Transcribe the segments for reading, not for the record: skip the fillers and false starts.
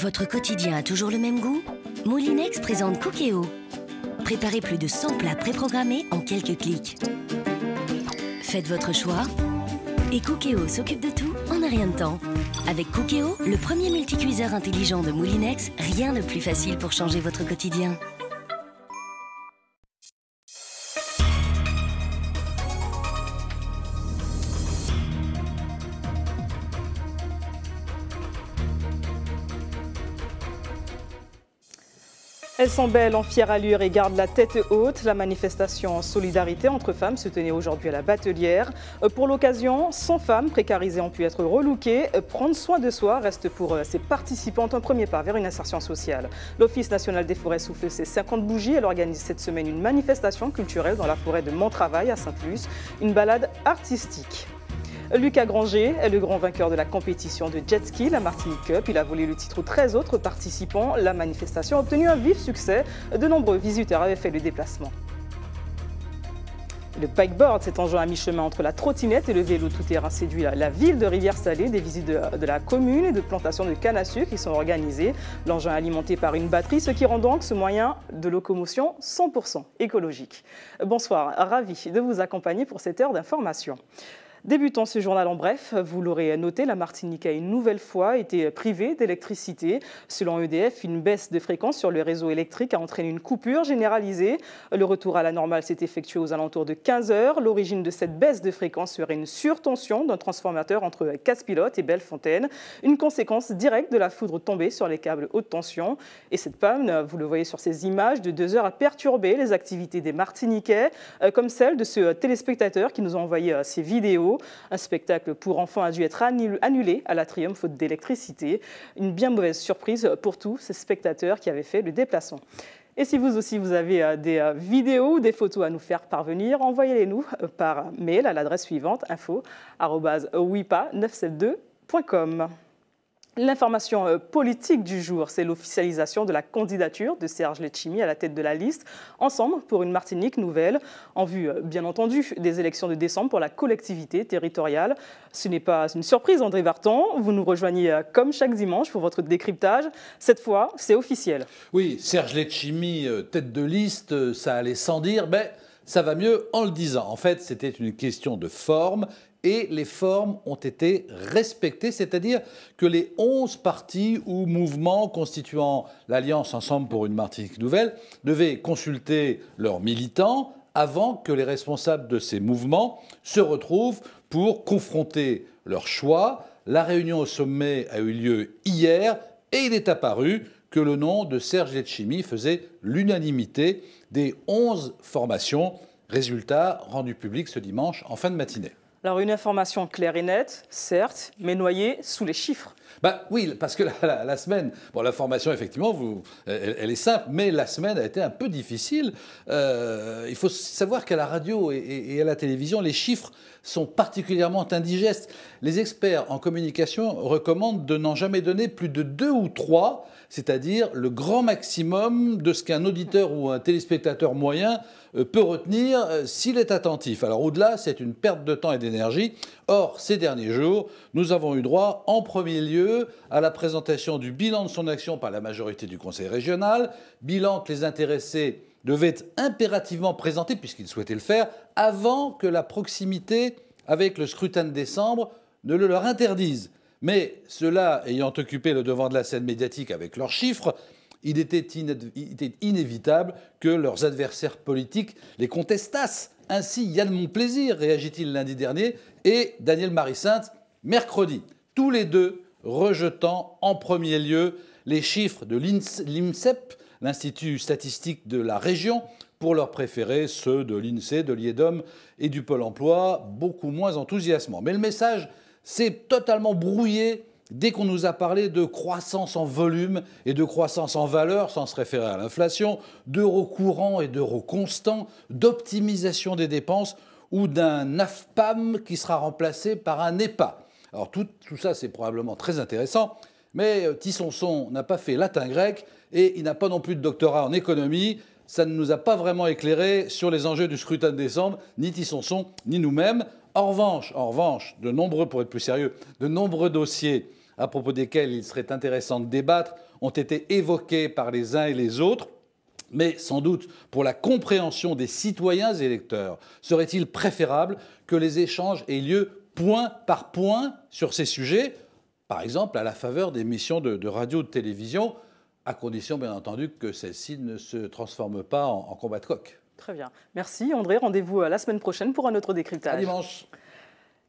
Votre quotidien a toujours le même goût? Moulinex présente Cookéo. Préparez plus de 100 plats préprogrammés en quelques clics. Faites votre choix et Cookéo s'occupe de tout en un rien de temps. Avec Cookéo, le premier multicuiseur intelligent de Moulinex, rien de plus facile pour changer votre quotidien. Elles sont belles, en fière allure et gardent la tête haute. La manifestation en solidarité entre femmes se tenait aujourd'hui à la Batelière. Pour l'occasion, 100 femmes précarisées ont pu être relookées. Prendre soin de soi reste pour ces participantes un premier pas vers une insertion sociale. L'Office national des forêts souffle ses 50 bougies. Elle organise cette semaine une manifestation culturelle dans la forêt de Montravail à Sainte-Luce, une balade artistique. Lucas Granger est le grand vainqueur de la compétition de jet ski, la Martinique Cup. Il a volé le titre aux 13 autres participants. La manifestation a obtenu un vif succès. De nombreux visiteurs avaient fait le déplacement. Le pikeboard, cet engin à mi-chemin entre la trottinette et le vélo tout-terrain, séduit la ville de Rivière-Salée. Des visites de la commune et de plantations de canne à sucre qui sont organisées. L'engin est alimenté par une batterie, ce qui rend donc ce moyen de locomotion 100% écologique. Bonsoir, ravi de vous accompagner pour cette heure d'information. Débutons ce journal en bref. Vous l'aurez noté, la Martinique a une nouvelle fois été privée d'électricité. Selon EDF, une baisse de fréquence sur le réseau électrique a entraîné une coupure généralisée. Le retour à la normale s'est effectué aux alentours de 15 h. L'origine de cette baisse de fréquence serait une surtension d'un transformateur entre Casse-Pilote et Bellefontaine, une conséquence directe de la foudre tombée sur les câbles haute tension. Et cette panne, vous le voyez sur ces images, de 2 heures a perturbé les activités des Martiniquais, comme celle de ce téléspectateur qui nous a envoyé ces vidéos. Un spectacle pour enfants a dû être annulé à l'Atrium faute d'électricité. Une bien mauvaise surprise pour tous ces spectateurs qui avaient fait le déplacement. Et si vous aussi vous avez des vidéos ou des photos à nous faire parvenir, envoyez-les-nous par mail à l'adresse suivante info@wipa972.com. L'information politique du jour, c'est l'officialisation de la candidature de Serge Letchimy à la tête de la liste Ensemble pour une Martinique nouvelle, en vue, bien entendu, des élections de décembre pour la collectivité territoriale. Ce n'est pas une surprise, André Vartan. Vous nous rejoignez comme chaque dimanche pour votre décryptage. Cette fois, c'est officiel. Oui, Serge Letchimy, tête de liste, ça allait sans dire, mais ça va mieux en le disant. En fait, c'était une question de forme. Et les formes ont été respectées, c'est-à-dire que les 11 partis ou mouvements constituant l'Alliance Ensemble pour une Martinique nouvelle devaient consulter leurs militants avant que les responsables de ces mouvements se retrouvent pour confronter leurs choix. La réunion au sommet a eu lieu hier et il est apparu que le nom de Serge Letchimy faisait l'unanimité des 11 formations. Résultat rendu public ce dimanche en fin de matinée. Alors une information claire et nette, certes, mais noyée sous les chiffres. Oui, parce que la semaine, bon, la formation, effectivement, elle est simple, mais la semaine a été un peu difficile. Il faut savoir qu'à la radio et à la télévision, les chiffres sont particulièrement indigestes. Les experts en communication recommandent de n'en jamais donner plus de 2 ou 3, c'est-à-dire le grand maximum de ce qu'un auditeur ou un téléspectateur moyen peut retenir s'il est attentif. Alors au-delà, c'est une perte de temps et d'énergie. Or, ces derniers jours, nous avons eu droit en premier lieu à la présentation du bilan de son action par la majorité du Conseil régional, bilan que les intéressés devaient impérativement présenter, puisqu'ils souhaitaient le faire, avant que la proximité avec le scrutin de décembre ne le leur interdise. Mais ceux-là ayant occupé le devant de la scène médiatique avec leurs chiffres, il était inévitable que leurs adversaires politiques les contestassent. Ainsi, Yann Monplaisir réagit-il lundi dernier et Daniel Marie-Sainte mercredi, tous les deux rejetant en premier lieu les chiffres de l'INSEP, l'Institut statistique de la région, pour leur préférer ceux de l'INSEE, de l'IEDOM et du Pôle emploi, beaucoup moins enthousiasmants. Mais le message s'est totalement brouillé dès qu'on nous a parlé de croissance en volume et de croissance en valeur, sans se référer à l'inflation, d'euros courants et d'euros constants, d'optimisation des dépenses ou d'un AFPAM qui sera remplacé par un EPA. Alors tout ça, c'est probablement très intéressant, mais Tissonson n'a pas fait latin-grec et il n'a pas non plus de doctorat en économie. Ça ne nous a pas vraiment éclairé sur les enjeux du scrutin de décembre, ni Tissonson, ni nous-mêmes. En revanche, pour être plus sérieux, de nombreux dossiers à propos desquels il serait intéressant de débattre ont été évoqués par les uns et les autres. Mais sans doute, pour la compréhension des citoyens électeurs, serait-il préférable que les échanges aient lieu point par point sur ces sujets, par exemple à la faveur d'émissions de radio ou de télévision, à condition bien entendu que celles-ci ne se transforment pas en combat de coq. Très bien. Merci André. Rendez-vous la semaine prochaine pour un autre décryptage. À dimanche.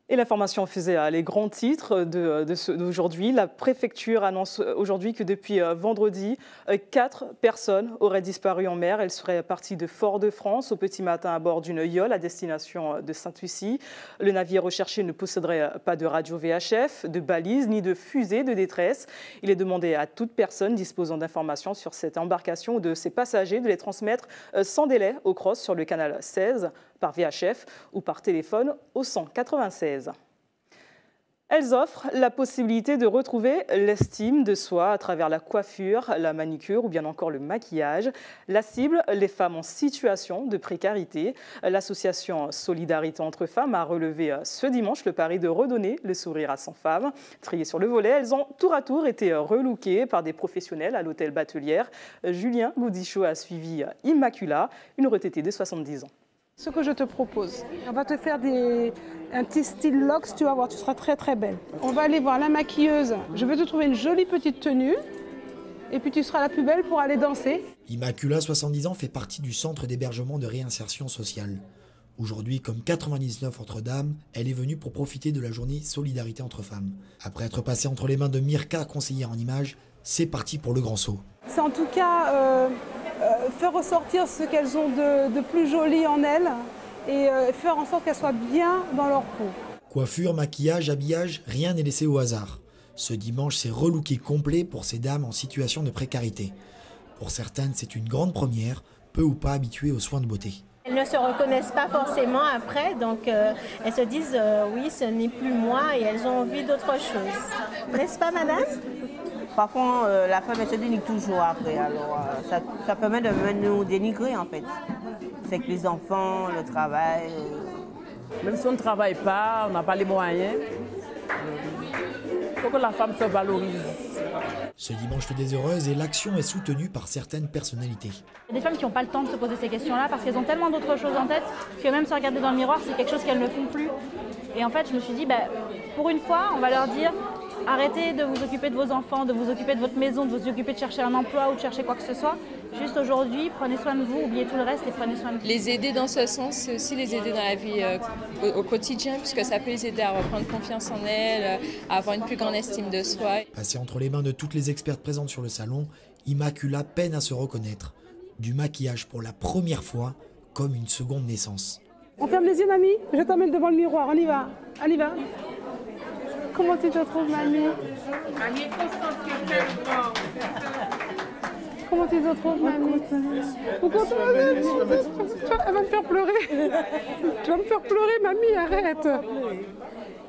Et l'information faisait les grands titres d'aujourd'hui. La préfecture annonce aujourd'hui que depuis vendredi, 4 personnes auraient disparu en mer. Elles seraient parties de Fort-de-France au petit matin à bord d'une yole à destination de Sainte-Lucie. Le navire recherché ne posséderait pas de radio VHF, de balises ni de fusée de détresse. Il est demandé à toute personne disposant d'informations sur cette embarcation ou de ses passagers de les transmettre sans délai au CROSS sur le canal 16 par VHF ou par téléphone au 196. Elles offrent la possibilité de retrouver l'estime de soi à travers la coiffure, la manicure ou bien encore le maquillage. La cible, les femmes en situation de précarité. L'association Solidarité entre femmes a relevé ce dimanche le pari de redonner le sourire à 100 femmes. Triées sur le volet, elles ont tour à tour été relookées par des professionnels à l'hôtel Batelière. Julien Goudichaud a suivi Immacula, une retraitée de 70 ans. Ce que je te propose, on va te faire un petit style locks, tu vas voir, tu seras très très belle. On va aller voir la maquilleuse, je vais te trouver une jolie petite tenue et puis tu seras la plus belle pour aller danser. Immacula, 70 ans, fait partie du centre d'hébergement de réinsertion sociale. Aujourd'hui, comme 99 autres dames, elle est venue pour profiter de la journée Solidarité entre femmes. Après être passée entre les mains de Mirka, conseillère en images, c'est parti pour le grand saut. C'est en tout cas faire ressortir ce qu'elles ont de plus joli en elles et faire en sorte qu'elles soient bien dans leur peau. Coiffure, maquillage, habillage, rien n'est laissé au hasard. Ce dimanche, c'est relooké complet pour ces dames en situation de précarité. Pour certaines, c'est une grande première, peu ou pas habituées aux soins de beauté. Elles ne se reconnaissent pas forcément après, donc elles se disent oui, ce n'est plus moi et elles ont envie d'autre chose. N'est-ce pas, madame ? Parfois, la femme, elle se dénigre toujours après. Alors, ça permet de nous dénigrer, en fait. C'est que les enfants, le travail... Même si on ne travaille pas, on n'a pas les moyens, il faut que la femme se valorise. Ce dimanche fait des heureuses et l'action est soutenue par certaines personnalités. Il y a des femmes qui n'ont pas le temps de se poser ces questions-là parce qu'elles ont tellement d'autres choses en tête que même se regarder dans le miroir, c'est quelque chose qu'elles ne font plus. Et en fait, je me suis dit, pour une fois, on va leur dire... Arrêtez de vous occuper de vos enfants, de vous occuper de votre maison, de vous occuper de chercher un emploi ou de chercher quoi que ce soit. Juste aujourd'hui, prenez soin de vous, oubliez tout le reste et prenez soin de vous. Les aider dans ce sens, c'est aussi les aider dans la vie au quotidien, puisque ça peut les aider à reprendre confiance en elles, à avoir une plus grande estime de soi. Passée entre les mains de toutes les expertes présentes sur le salon, Immacula peine à se reconnaître. Du maquillage pour la première fois, comme une seconde naissance. On ferme les yeux, mamie, je t'emmène devant le miroir, on y va, on y va. Comment tu te trouves, mamie? Comment tu te trouves, mamie? Elle va me faire pleurer. Tu vas me faire pleurer, mamie, arrête.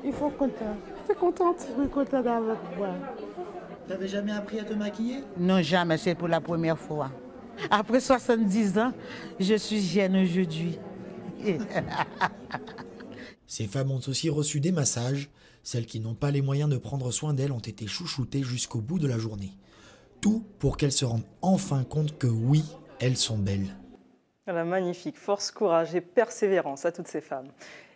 Il faut content. T'es contente? Je suis contente d'avoir toi. T'avais jamais appris à te maquiller? Non, jamais, c'est pour la première fois. Après 70 ans, je suis jeune aujourd'hui. Ces femmes ont aussi reçu des massages. Celles qui n'ont pas les moyens de prendre soin d'elles ont été chouchoutées jusqu'au bout de la journée. Tout pour qu'elles se rendent enfin compte que oui, elles sont belles. Voilà, magnifique, force, courage et persévérance à toutes ces femmes.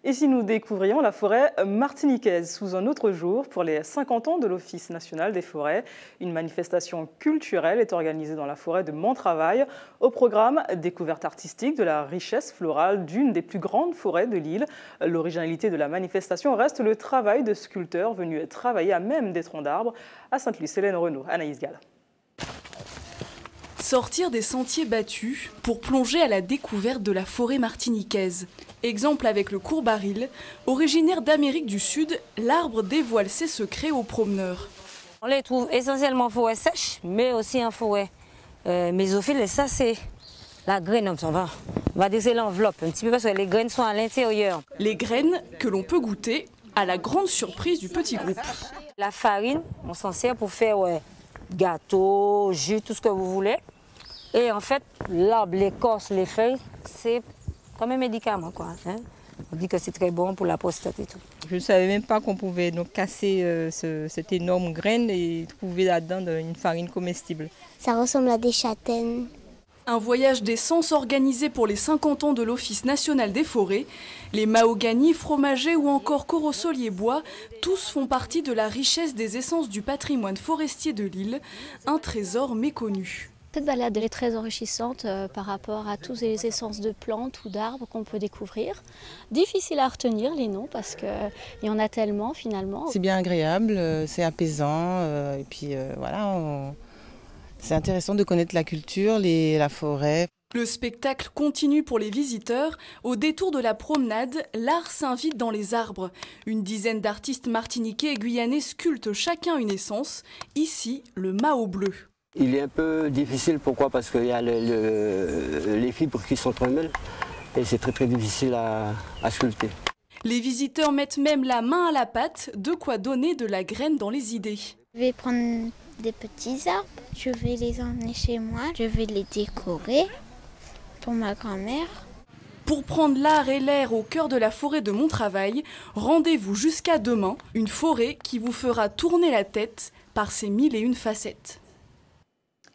Et si nous découvrions la forêt martiniquaise sous un autre jour pour les 50 ans de l'Office national des forêts, une manifestation culturelle est organisée dans la forêt de Montravail. Au programme, découverte artistique de la richesse florale d'une des plus grandes forêts de l'île. L'originalité de la manifestation reste le travail de sculpteurs venus travailler à même des troncs d'arbres à Sainte-Luce. Hélène Renaud, Anaïs Gall. Sortir des sentiers battus pour plonger à la découverte de la forêt martiniquaise. Exemple avec le courbaril, originaire d'Amérique du Sud, l'arbre dévoile ses secrets aux promeneurs. On les trouve essentiellement en forêt sèche, mais aussi en forêt mésophile. Et ça, c'est la graine. On va déceler l'enveloppe un petit peu parce que les graines sont à l'intérieur. Les graines que l'on peut goûter à la grande surprise du petit groupe. La farine, on s'en sert pour faire gâteau, jus, tout ce que vous voulez. Et en fait, l'arbre, l'écorce, les feuilles, c'est comme un médicament, quoi. Hein. On dit que c'est très bon pour la prostate et tout. Je ne savais même pas qu'on pouvait donc casser cette énorme graine et trouver là-dedans une farine comestible. Ça ressemble à des châtaignes. Un voyage des sens organisé pour les 50 ans de l'Office national des forêts. Les mahoganis, fromagers ou encore corosoliers bois, tous font partie de la richesse des essences du patrimoine forestier de l'île, un trésor méconnu. Cette balade elle est très enrichissante par rapport à toutes les essences de plantes ou d'arbres qu'on peut découvrir. Difficile à retenir les noms parce qu'il y en a tellement finalement. C'est bien agréable, c'est apaisant et puis voilà, c'est intéressant de connaître la culture, la forêt. Le spectacle continue pour les visiteurs. Au détour de la promenade, l'art s'invite dans les arbres. Une dizaine d'artistes martiniquais et guyanais sculptent chacun une essence. Ici, le Mao bleu. Il est un peu difficile, pourquoi? Parce qu'il y a les fibres qui s'entremêlent et c'est très difficile à sculpter. Les visiteurs mettent même la main à la pâte, de quoi donner de la graine dans les idées. Je vais prendre des petits arbres, je vais les emmener chez moi, je vais les décorer pour ma grand-mère. Pour prendre l'art et l'air au cœur de la forêt de Montravail, rendez-vous jusqu'à demain, une forêt qui vous fera tourner la tête par ses 1001 facettes.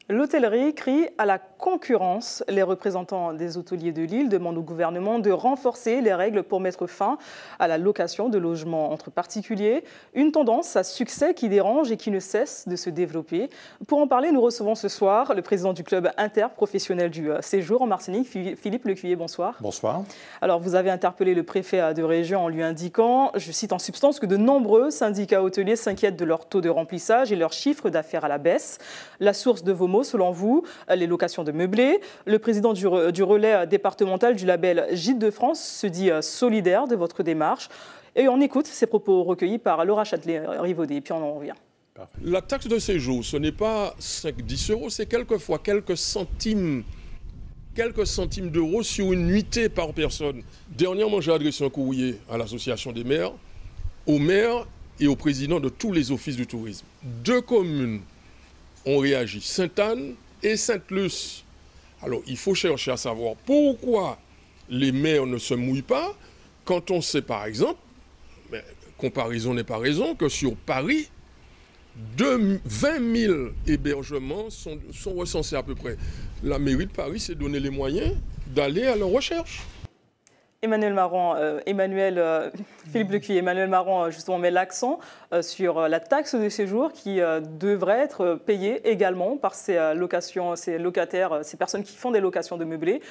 L'hôtellerie crie à la concurrence. Les représentants des hôteliers de l'île demandent au gouvernement de renforcer les règles pour mettre fin à la location de logements entre particuliers. Une tendance à succès qui dérange et qui ne cesse de se développer. Pour en parler, nous recevons ce soir le président du club interprofessionnel du séjour en Martinique, Philippe Lecuyer. Bonsoir. Bonsoir. Alors, vous avez interpellé le préfet de région en lui indiquant, je cite en substance, que de nombreux syndicats hôteliers s'inquiètent de leur taux de remplissage et leur chiffre d'affaires à la baisse. La source de vos mots, selon vous, les locations de meublés. Le président du relais départemental du label Gîtes de France se dit solidaire de votre démarche. Et on écoute ces propos recueillis par Laura Châtelet-Rivaudet. Et puis on en revient. La taxe de séjour, ce n'est pas 5-10 euros, c'est quelquefois quelques centimes d'euros sur une nuitée par personne. Dernièrement, j'ai adressé un courrier à l'association des maires, aux maires et aux présidents de tous les offices du tourisme. 2 communes ont réagi, Sainte-Anne et Sainte-Luce. Alors, il faut chercher à savoir pourquoi les maires ne se mouillent pas quand on sait, par exemple, mais comparaison n'est pas raison, que sur Paris, 20 000 hébergements sont recensés à peu près. La mairie de Paris s'est donné les moyens d'aller à leur recherche. Philippe Lecuyer, Emmanuel Marron justement met l'accent sur la taxe de séjour qui devrait être payée également par ces locataires, ces personnes qui font des locations de meublés.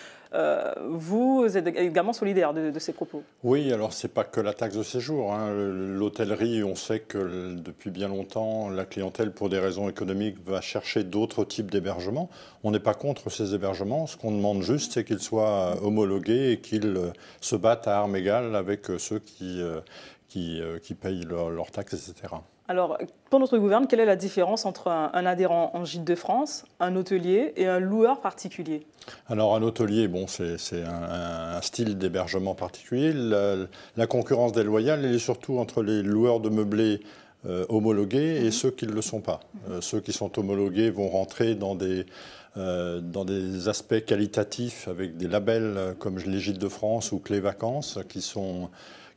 Vous êtes également solidaire de ces propos. Oui, alors c'est pas que la taxe de séjour. L'hôtellerie, on sait que depuis bien longtemps, la clientèle, pour des raisons économiques, va chercher d'autres types d'hébergements. On n'est pas contre ces hébergements. Ce qu'on demande juste, c'est qu'ils soient homologués et qu'ils se battent à armes égales avec ceux qui payent leurs taxes, etc. Alors, pour notre gouverne, quelle est la différence entre un adhérent en Gîtes de France, un hôtelier et un loueur particulier? Alors, un hôtelier, bon, c'est un style d'hébergement particulier. La concurrence déloyale, elle est surtout entre les loueurs de meublés homologués et ceux qui ne le sont pas. Ceux qui sont homologués vont rentrer dans des aspects qualitatifs avec des labels comme les Gîtes de France ou Clés Vacances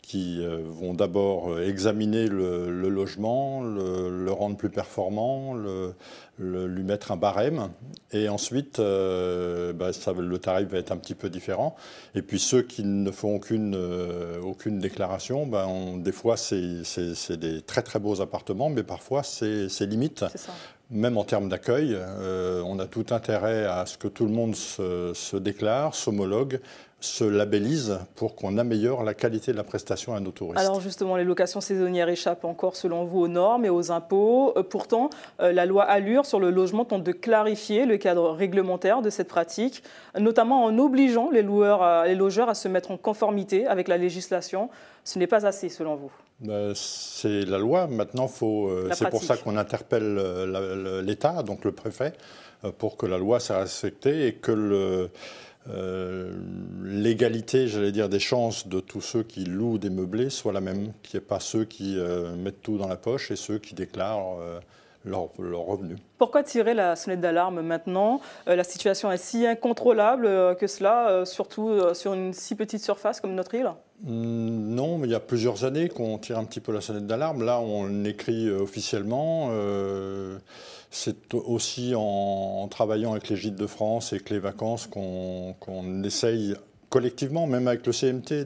qui vont d'abord examiner le logement, le rendre plus performant, lui mettre un barème. Et ensuite, le tarif va être un petit peu différent. Et puis ceux qui ne font aucune déclaration, des fois c'est des très très beaux appartements, mais parfois c'est limite. C'est ça. Même en termes d'accueil, on a tout intérêt à ce que tout le monde se déclare, s'homologue, se labellise pour qu'on améliore la qualité de la prestation à nos touristes. Alors justement, les locations saisonnières échappent encore selon vous aux normes et aux impôts. Pourtant, la loi Allure sur le logement tente de clarifier le cadre réglementaire de cette pratique, notamment en obligeant les logeurs à se mettre en conformité avec la législation. Ce n'est pas assez selon vous? C'est la loi. Maintenant, c'est pour ça qu'on interpelle l'État, donc le préfet, pour que la loi soit respectée et que l'égalité, j'allais dire, des chances de tous ceux qui louent des meublés soit la même, qu'il n'y ait pas ceux qui mettent tout dans la poche et ceux qui déclarent leurs revenus. Pourquoi tirer la sonnette d'alarme maintenant? La situation est si incontrôlable que cela, surtout sur une si petite surface comme notre île? Non, mais il y a plusieurs années qu'on tire un petit peu la sonnette d'alarme. Là, on écrit officiellement. C'est aussi en travaillant avec les Gîtes de France et avec les vacances qu'on essaye collectivement, même avec le CMT,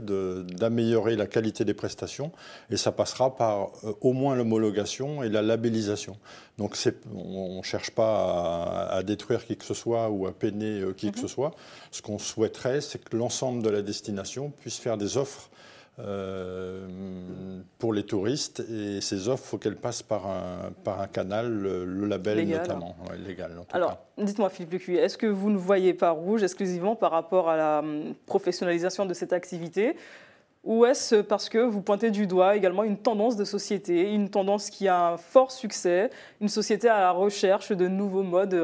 d'améliorer la qualité des prestations. Et ça passera par au moins l'homologation et la labellisation. Donc on ne cherche pas à détruire qui que ce soit ou à peiner qui que ce soit. Ce qu'on souhaiterait, c'est que l'ensemble de la destination puisse faire des offres pour les touristes. Et ces offres, il faut qu'elles passent par un canal, le label légal, notamment. Ouais, légal, en tout Alors, dites-moi, Philippe Lecuyer, est-ce que vous ne voyez pas rouge exclusivement par rapport à la professionnalisation de cette activité ? Ou est-ce parce que vous pointez du doigt également une tendance de société, une tendance qui a un fort succès, une société à la recherche de nouveaux modes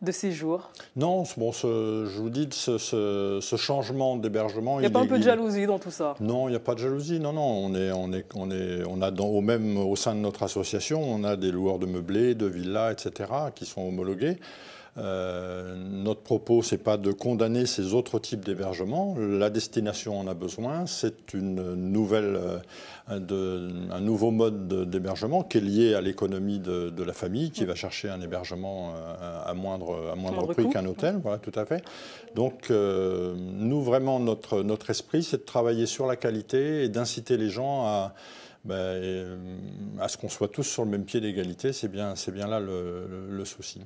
de séjour? Non, bon, je vous dis, ce changement d'hébergement... Il n'y a pas un peu de jalousie dans tout ça? Non, il n'y a pas de jalousie. Non, non, on a au sein de notre association, on a des loueurs de meublés, de villas, etc., qui sont homologués. Notre propos, ce n'est pas de condamner ces autres types d'hébergements. La destination en a besoin. C'est un nouveau mode d'hébergement qui est lié à l'économie de la famille, qui va chercher un hébergement à moindre prix qu'un hôtel. Voilà, tout à fait. Donc, nous, vraiment, notre esprit, c'est de travailler sur la qualité et d'inciter les gens à ce qu'on soit tous sur le même pied d'égalité. C'est bien là le souci.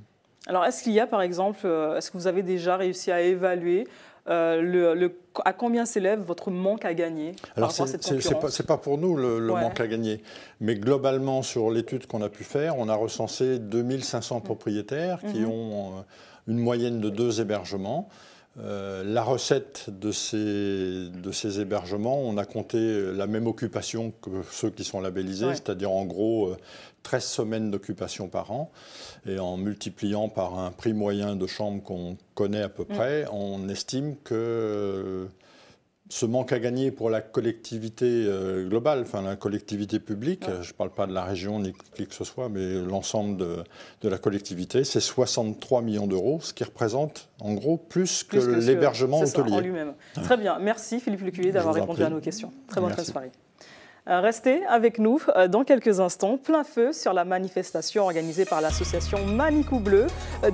Alors, est-ce qu'il y a, par exemple, est-ce que vous avez déjà réussi à évaluer à combien s'élève votre manque à gagner? Alors, ce n'est pas pour nous le manque à gagner. Mais globalement, sur l'étude qu'on a pu faire, on a recensé 2500 propriétaires qui ont une moyenne de 2 hébergements. La recette de ces hébergements, on a compté la même occupation que ceux qui sont labellisés, c'est-à-dire en gros 13 semaines d'occupation par an. Et en multipliant par un prix moyen de chambre qu'on connaît à peu près, on estime que ce manque à gagner pour la collectivité globale, enfin la collectivité publique, je ne parle pas de la région ni qui que ce soit, mais l'ensemble de la collectivité, c'est 63 millions d'euros, ce qui représente en gros plus que l'hébergement hôtelier. En lui-même. Très bien, merci Philippe Lecuyer d'avoir répondu à nos questions. Très bonne soirée. Restez avec nous dans quelques instants, plein feu sur la manifestation organisée par l'association Manicou Bleu.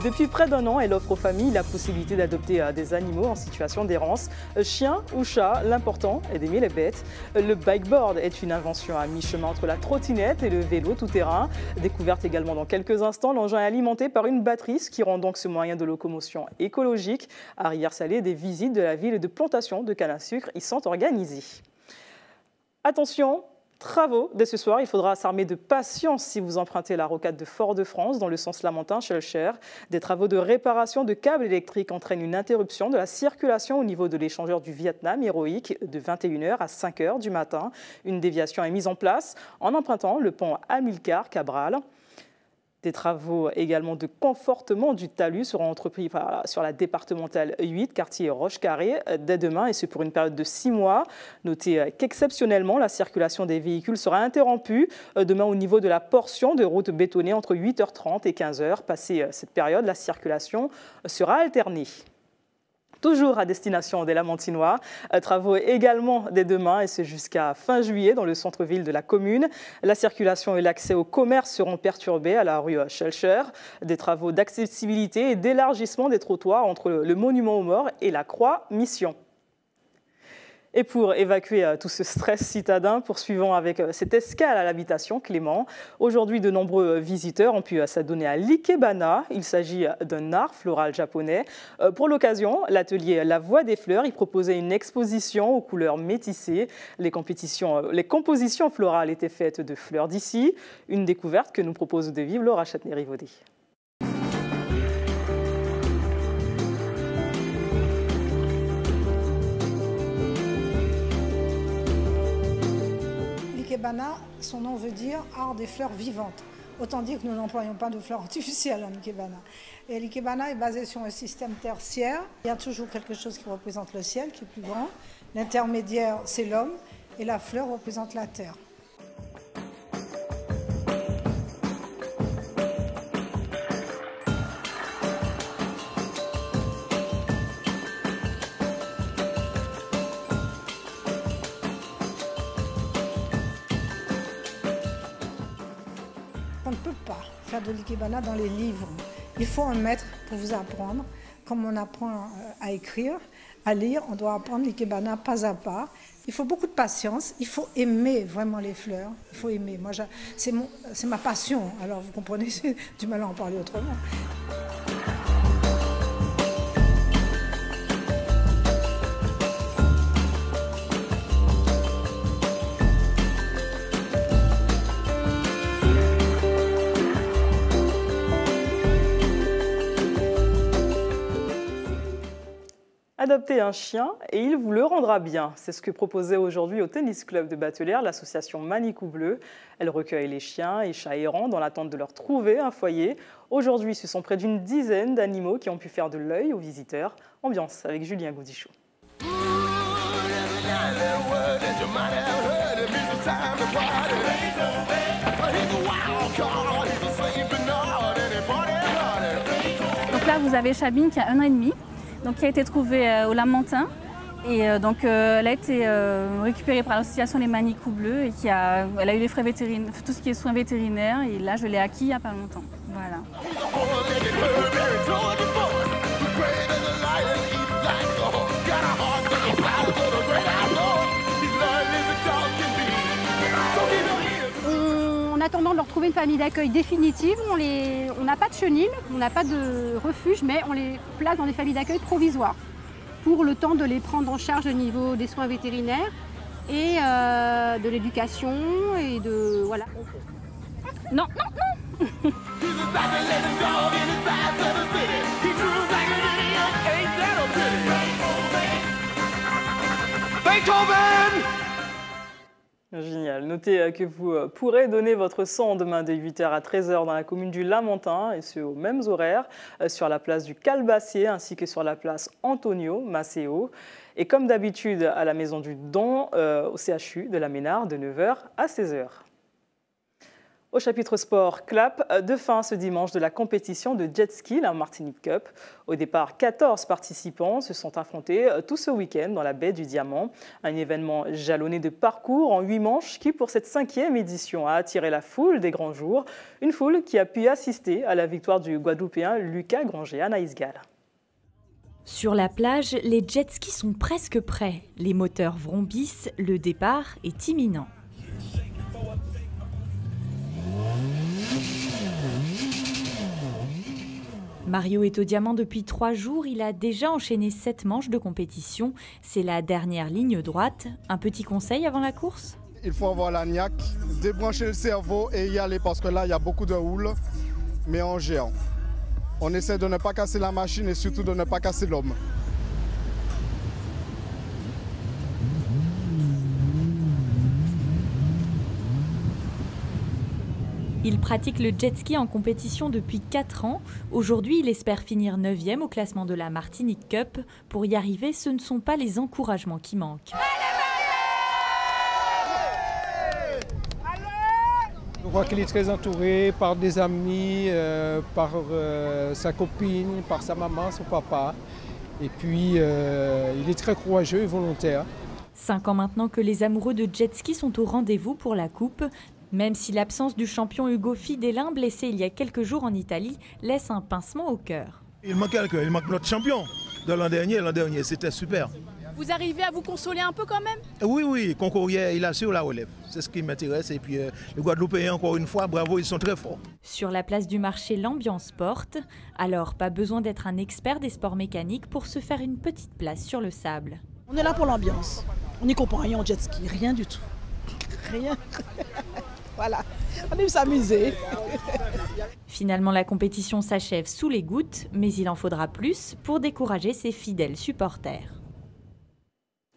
Depuis près d'1 an, elle offre aux familles la possibilité d'adopter des animaux en situation d'errance, chien ou chat. L'important est d'aimer les bêtes. Le bikeboard est une invention à mi-chemin entre la trottinette et le vélo tout-terrain. Découverte également dans quelques instants, l'engin est alimenté par une batterie, ce qui rend donc ce moyen de locomotion écologique. À Rivière-Salée, des visites de la ville et de plantations de canne à sucre y sont organisées. Attention, travaux dès ce soir. Il faudra s'armer de patience si vous empruntez la rocade de Fort-de-France dans le sens Lamentin-Schellcher. Des travaux de réparation de câbles électriques entraînent une interruption de la circulation au niveau de l'échangeur du Vietnam héroïque de 21h à 5h du matin. Une déviation est mise en place en empruntant le pont Amilcar Cabral. Des travaux également de confortement du talus seront entrepris sur la départementale 8, quartier Roche-Carré, dès demain, et c'est pour une période de 6 mois. Notez qu'exceptionnellement, la circulation des véhicules sera interrompue demain au niveau de la portion de route bétonnée entre 8h30 et 15h. Passé cette période, la circulation sera alternée. Toujours à destination des Lamentinois, travaux également dès demain et c'est jusqu'à fin juillet dans le centre-ville de la commune. La circulation et l'accès au commerce seront perturbés à la rue Schellcher. Des travaux d'accessibilité et d'élargissement des trottoirs entre le monument aux morts et la croix Mission. Et pour évacuer tout ce stress citadin, poursuivons avec cette escale à l'habitation Clément. Aujourd'hui, de nombreux visiteurs ont pu s'adonner à l'ikebana. Il s'agit d'un art floral japonais. Pour l'occasion, l'atelier La Voix des Fleurs y proposait une exposition aux couleurs métissées. Les compositions florales étaient faites de fleurs d'ici. Une découverte que nous propose de vivre Laura Châtenay-Rivaudet. L'ikebana, son nom veut dire art des fleurs vivantes. Autant dire que nous n'employons pas de fleurs artificielles en ikebana. Et l'ikebana est basé sur un système tertiaire. Il y a toujours quelque chose qui représente le ciel, qui est plus grand. L'intermédiaire, c'est l'homme. Et la fleur représente la terre. faire de l'ikebana dans les livres. Il faut un maître pour vous apprendre. Comme on apprend à écrire, à lire, on doit apprendre l'ikebana pas à pas. Il faut beaucoup de patience, il faut aimer vraiment les fleurs, il faut aimer. Moi, c'est ma passion, alors vous comprenez, j'ai du mal à en parler autrement. Adoptez un chien et il vous le rendra bien. C'est ce que proposait aujourd'hui au Tennis Club de Batelière l'association Manicou Bleu. Elle recueille les chiens et chats errants dans l'attente de leur trouver un foyer. Aujourd'hui, ce sont près d'une dizaine d'animaux qui ont pu faire de l'œil aux visiteurs. Ambiance avec Julien Goudichou. Donc là, vous avez Chabine qui a 1 an et demi. Donc, qui a été trouvée au Lamentin. Et donc, elle a été récupérée par l'association Les Manicou Bleus et elle a eu les frais vétérinaires, tout ce qui est soins vétérinaires. Et là, je l'ai acquis il n'y a pas longtemps. Voilà. En attendant de leur trouver une famille d'accueil définitive, on n'a pas de chenil, on n'a pas de refuge, mais on les place dans des familles d'accueil provisoires pour le temps de les prendre en charge au niveau des soins vétérinaires et de l'éducation et de... voilà. Non, non, non. Beethoven! Génial. Notez que vous pourrez donner votre sang demain de 8h à 13h dans la commune du Lamentin, et ce aux mêmes horaires, sur la place du Calbassier ainsi que sur la place Antonio Maceo. Et comme d'habitude à la Maison du Don, au CHU de la Ménard, de 9h à 16h. Au chapitre sport, clap de fin ce dimanche de la compétition de jet ski, la Martinique Cup. Au départ, 14 participants se sont affrontés tout ce week-end dans la baie du Diamant. Un événement jalonné de parcours en 8 manches qui, pour cette 5e édition, a attiré la foule des grands jours. Une foule qui a pu assister à la victoire du Guadeloupéen Lucas Granger-Anaïs Gall. Sur la plage, les jet skis sont presque prêts. Les moteurs vrombissent, le départ est imminent. Mario est au Diamant depuis 3 jours, il a déjà enchaîné 7 manches de compétition. C'est la dernière ligne droite. Un petit conseil avant la course ? Il faut avoir la niaque, débrancher le cerveau et y aller parce que là, il y a beaucoup de houle, mais en géant. On essaie de ne pas casser la machine et surtout de ne pas casser l'homme. Il pratique le jet ski en compétition depuis 4 ans. Aujourd'hui, il espère finir 9e au classement de la Martinique Cup. Pour y arriver, ce ne sont pas les encouragements qui manquent. Je crois qu'il est très entouré par des amis, par sa copine, par sa maman, son papa. Et puis, il est très courageux et volontaire. 5 ans maintenant que les amoureux de jet ski sont au rendez-vous pour la coupe. Même si l'absence du champion Hugo Fidelin, blessé il y a quelques jours en Italie, laisse un pincement au cœur. Il manque quelqu'un, il manque notre champion de l'an dernier, c'était super. Vous arrivez à vous consoler un peu quand même? Oui, Concourier, il a sur la relève, c'est ce qui m'intéresse. Et puis les Guadeloupéens, encore une fois, bravo, ils sont très forts. Sur la place du marché, l'ambiance porte. Alors, pas besoin d'être un expert des sports mécaniques pour se faire une petite place sur le sable. On est là pour l'ambiance, on n'y comprend rien en jet ski, rien du tout, rien. Voilà, on aime s'amuser. Finalement, la compétition s'achève sous les gouttes, mais il en faudra plus pour décourager ses fidèles supporters.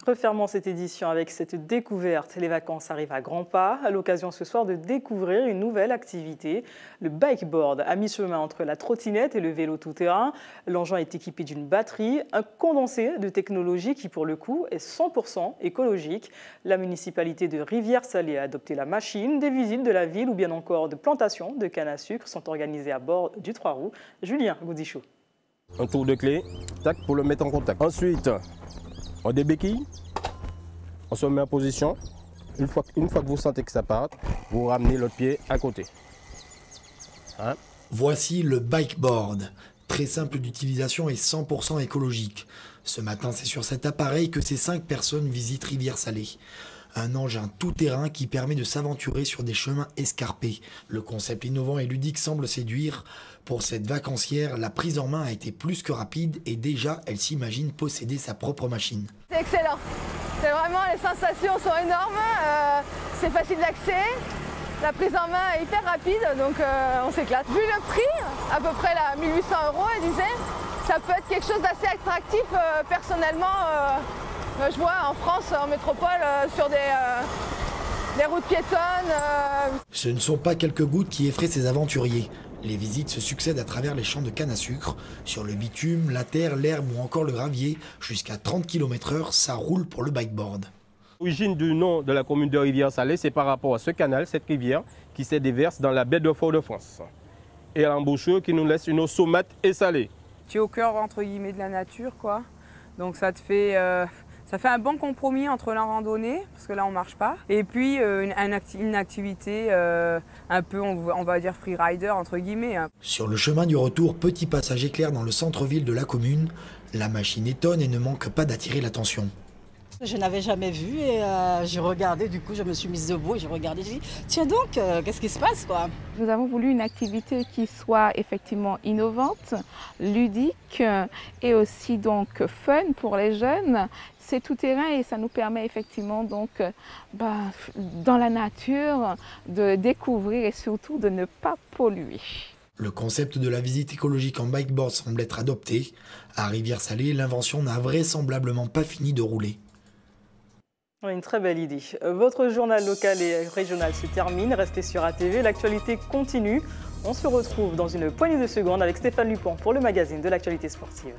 Refermons cette édition avec cette découverte. Les vacances arrivent à grands pas. À l'occasion ce soir de découvrir une nouvelle activité, le bikeboard, à mi-chemin entre la trottinette et le vélo tout-terrain. L'engin est équipé d'une batterie, un condensé de technologie qui, pour le coup, est 100% écologique. La municipalité de Rivière-Salée a adopté la machine. Des visites de la ville ou bien encore de plantations de canne à sucre sont organisées à bord du 3 roues. Julien Goudichou. Un tour de clé, tac, pour le mettre en contact. Ensuite, on débéquille, on se met en position. Une fois que vous sentez que ça part, vous ramenez l'autre pied à côté. Hein? Voici le bikeboard. Très simple d'utilisation et 100% écologique. Ce matin, c'est sur cet appareil que ces 5 personnes visitent Rivière-Salée. Un engin tout-terrain qui permet de s'aventurer sur des chemins escarpés. Le concept innovant et ludique semble séduire. Pour cette vacancière, la prise en main a été plus que rapide et déjà, elle s'imagine posséder sa propre machine. C'est excellent. C'est vraiment, les sensations sont énormes. C'est facile d'accès. La prise en main est hyper rapide, donc on s'éclate. Vu le prix, à peu près là, 1 800 €, elle disait, ça peut être quelque chose d'assez attractif. Personnellement, je vois en France, en métropole, sur des routes piétonnes. Ce ne sont pas quelques gouttes qui effraient ces aventuriers. Les visites se succèdent à travers les champs de canne à sucre. Sur le bitume, la terre, l'herbe ou encore le gravier, jusqu'à 30 km/h, ça roule pour le bikeboard. L'origine du nom de la commune de Rivière-Salée, c'est par rapport à ce canal, cette rivière, qui se déverse dans la baie de Fort-de-France. Et l'embouchure qui nous laisse une eau saumâtre et salée. Tu es au cœur, entre guillemets, de la nature, quoi. Donc ça fait un bon compromis entre la randonnée, parce que là on ne marche pas, et puis une activité un peu, on va dire, freerider, entre guillemets. Sur le chemin du retour, petit passage éclair dans le centre-ville de la commune, la machine étonne et ne manque pas d'attirer l'attention. Je n'avais jamais vu et j'ai regardé, du coup je me suis mise debout et j'ai regardé, j'ai dit tiens donc, qu'est-ce qui se passe quoi? Nous avons voulu une activité qui soit effectivement innovante, ludique et aussi donc fun pour les jeunes. C'est tout terrain et ça nous permet effectivement donc dans la nature de découvrir et surtout de ne pas polluer. Le concept de la visite écologique en bikeboard semble être adopté. À Rivière-Salée, l'invention n'a vraisemblablement pas fini de rouler. Une très belle idée. Votre journal local et régional se termine. Restez sur ATV, l'actualité continue. On se retrouve dans une poignée de secondes avec Stéphane Lupon pour le magazine de l'actualité sportive.